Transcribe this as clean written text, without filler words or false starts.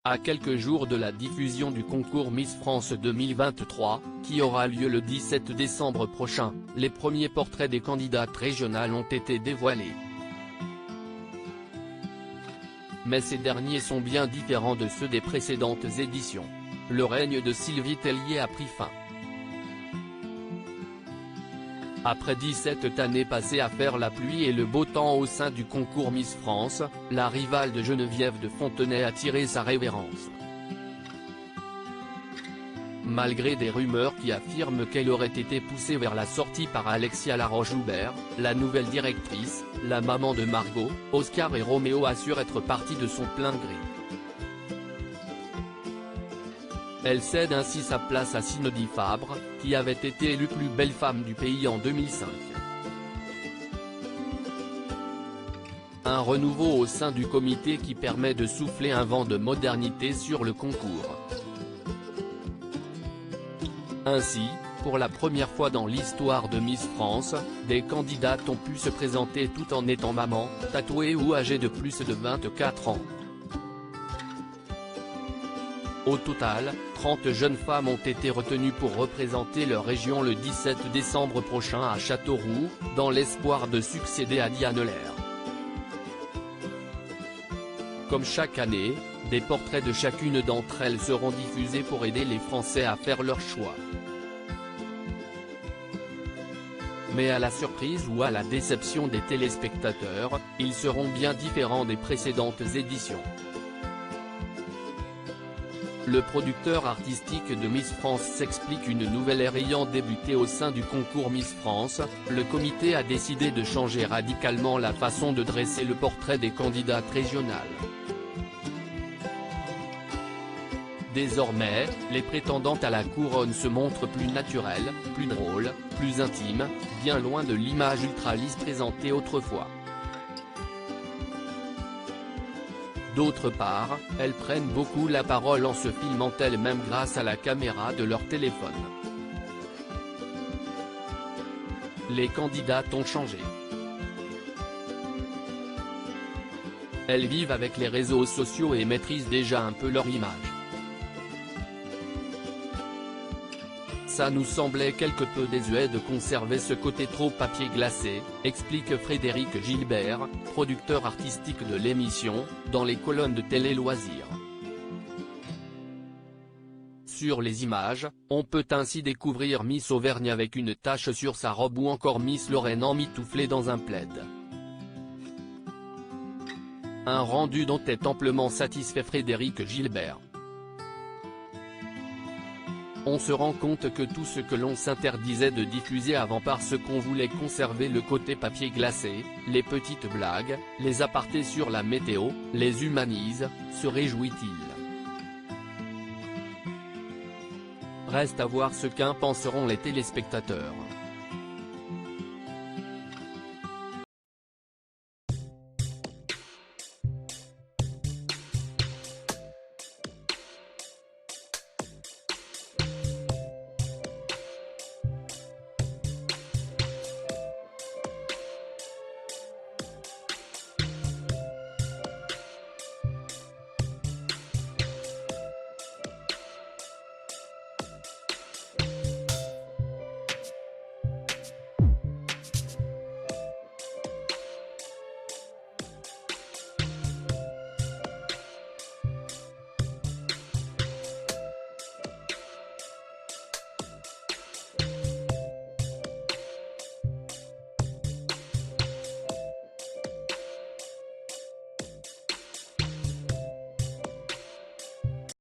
À quelques jours de la diffusion du concours Miss France 2023, qui aura lieu le 17 décembre prochain, les premiers portraits des candidates régionales ont été dévoilés. Mais ces derniers sont bien différents de ceux des précédentes éditions. Le règne de Sylvie Tellier a pris fin. Après 17 années passées à faire la pluie et le beau temps au sein du concours Miss France, la rivale de Geneviève de Fontenay a tiré sa révérence. Malgré des rumeurs qui affirment qu'elle aurait été poussée vers la sortie par Alexia Laroche-Joubert, la nouvelle directrice, la maman de Margot, Oscar et Roméo assure être partie de son plein gré. Elle cède ainsi sa place à Cindy Fabre, qui avait été élue plus belle femme du pays en 2005. Un renouveau au sein du comité qui permet de souffler un vent de modernité sur le concours. Ainsi, pour la première fois dans l'histoire de Miss France, des candidates ont pu se présenter tout en étant maman, tatouée ou âgée de plus de 24 ans. Au total, 30 jeunes femmes ont été retenues pour représenter leur région le 17 décembre prochain à Châteauroux, dans l'espoir de succéder à Diane Lair. Comme chaque année, des portraits de chacune d'entre elles seront diffusés pour aider les Français à faire leur choix. Mais à la surprise ou à la déception des téléspectateurs, ils seront bien différents des précédentes éditions. Le producteur artistique de Miss France s'explique une nouvelle ère ayant débuté au sein du concours Miss France, le comité a décidé de changer radicalement la façon de dresser le portrait des candidates régionales. Désormais, les prétendantes à la couronne se montrent plus naturelles, plus drôles, plus intimes, bien loin de l'image ultra lisse présentée autrefois. D'autre part, elles prennent beaucoup la parole en se filmant elles-mêmes grâce à la caméra de leur téléphone. Les candidates ont changé. Elles vivent avec les réseaux sociaux et maîtrisent déjà un peu leur image. Ça nous semblait quelque peu désuet de conserver ce côté trop papier glacé, explique Frédéric Gilbert, producteur artistique de l'émission, dans les colonnes de Télé Loisirs. Sur les images, on peut ainsi découvrir Miss Auvergne avec une tache sur sa robe ou encore Miss Lorraine emmitouflée dans un plaid. Un rendu dont est amplement satisfait Frédéric Gilbert. On se rend compte que tout ce que l'on s'interdisait de diffuser avant parce qu'on voulait conserver le côté papier glacé, les petites blagues, les apartés sur la météo, les humanise, se réjouit-il. Reste à voir ce qu'en penseront les téléspectateurs.